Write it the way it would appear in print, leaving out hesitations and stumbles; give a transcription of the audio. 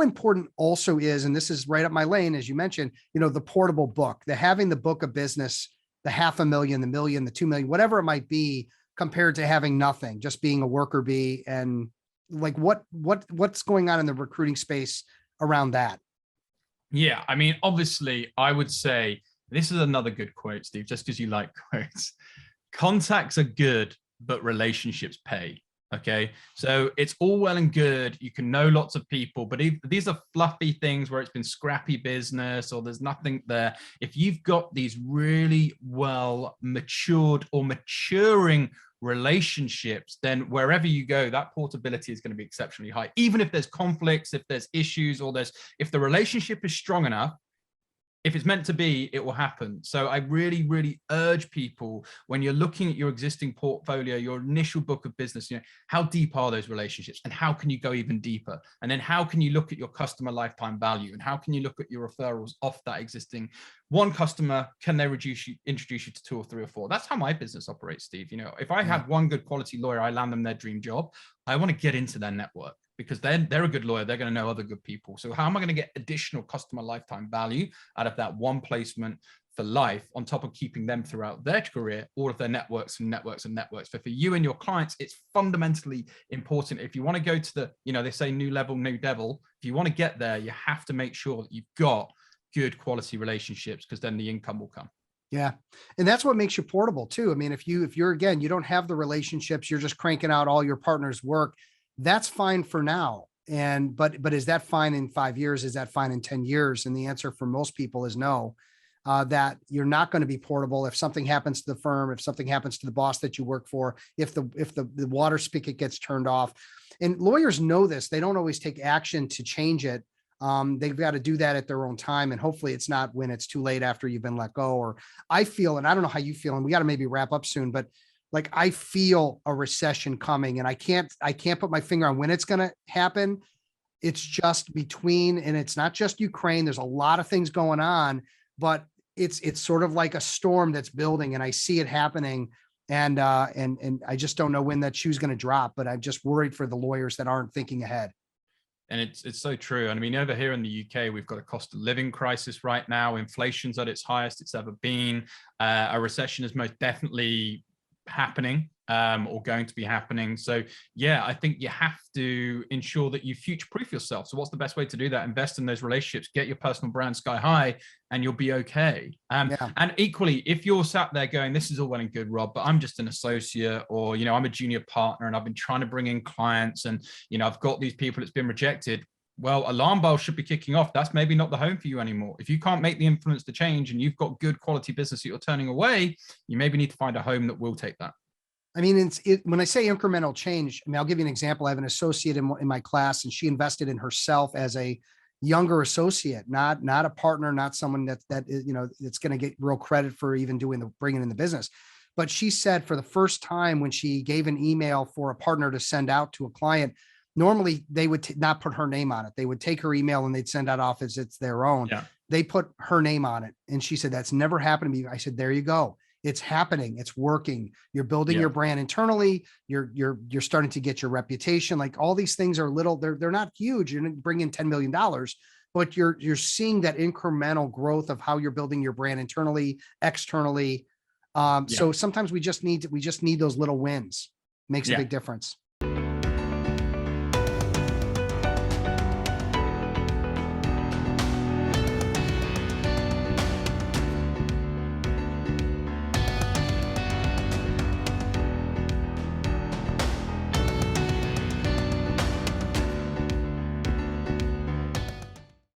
how important also is, and this is right up my lane, as you mentioned, the portable book, having the book of business, the 500,000, the million, the 2 million, whatever it might be, compared to having nothing, just being a worker bee. And like, what's going on in the recruiting space around that? Yeah, I mean, obviously, I would say this is another good quote, Steve, just because you like quotes. Contacts are good, but relationships pay. Okay, so it's all well and good. You can know lots of people, but if these are fluffy things where it's been scrappy business or there's nothing there. If you've got these really well matured or maturing relationships, then wherever you go, that portability is going to be exceptionally high. Even if there's conflicts, if there's issues, or if the relationship is strong enough, if it's meant to be, it will happen. So I really, really urge people, when you're looking at your existing portfolio, your initial book of business, how deep are those relationships and how can you go even deeper? And then how can you look at your customer lifetime value and how can you look at your referrals off that existing one customer? Can they introduce you to 2 or 3 or 4? That's how my business operates, Steve. If I have one good quality lawyer, I land them their dream job. I want to get into their network, because they're a good lawyer. They're going to know other good people. So how am I going to get additional customer lifetime value out of that one placement for life, on top of keeping them throughout their career, all of their networks and networks and networks? But for you and your clients, it's fundamentally important. If you want to go to the, they say new level, new devil. If you want to get there, you have to make sure that you've got good quality relationships, because then the income will come. Yeah. And that's what makes you portable too. I mean, if you're, again, you don't have the relationships, you're just cranking out all your partner's work, that's fine for now. But is that fine in 5 years? Is that fine in 10 years? And the answer for most people is no, that you're not going to be portable. If something happens to the firm, if something happens to the boss that you work for, if the water spigot gets turned off, and lawyers know this, they don't always take action to change it. They've got to do that at their own time. And hopefully it's not when it's too late after you've been let go. Or I feel, and I don't know how you feel, and we got to maybe wrap up soon, but like, I feel a recession coming, and I can't put my finger on when it's going to happen. It's just between, and it's not just Ukraine. There's a lot of things going on, but it's sort of like a storm that's building, and I see it happening. And I just don't know when that shoe's going to drop, but I'm just worried for the lawyers that aren't thinking ahead. And it's so true. And I mean, over here in the UK, we've got a cost of living crisis right now. Inflation's at its highest it's ever been. A recession is most definitely happening, or going to be happening. So yeah, I think you have to ensure that you future-proof yourself. So what's the best way to do that? Invest in those relationships, get your personal brand sky high, and you'll be okay. And equally, if you're sat there going, this is all well and good, Rob, but I'm just an associate, or, I'm a junior partner and I've been trying to bring in clients and, I've got these people that's been rejected. Well, alarm bells should be kicking off. That's maybe not the home for you anymore. If you can't make the influence to change and you've got good quality business that you're turning away, you maybe need to find a home that will take that. I mean, when I say incremental change, I mean, I'll give you an example. I have an associate in my class, and she invested in herself as a younger associate, not a partner, not someone that's going to get real credit for even bringing in the business. But she said, for the first time, when she gave an email for a partner to send out to a client, normally they would not put her name on it. They would take her email and they'd send out off as it's their own. Yeah. They put her name on it. And she said, that's never happened to me. I said, there you go. It's happening. It's working. You're building your brand internally. You're starting to get your reputation. Like, all these things are little, they're not huge. You're bringing $10 million, but you're seeing that incremental growth of how you're building your brand internally, externally. So sometimes we just need those little wins. Makes a big difference.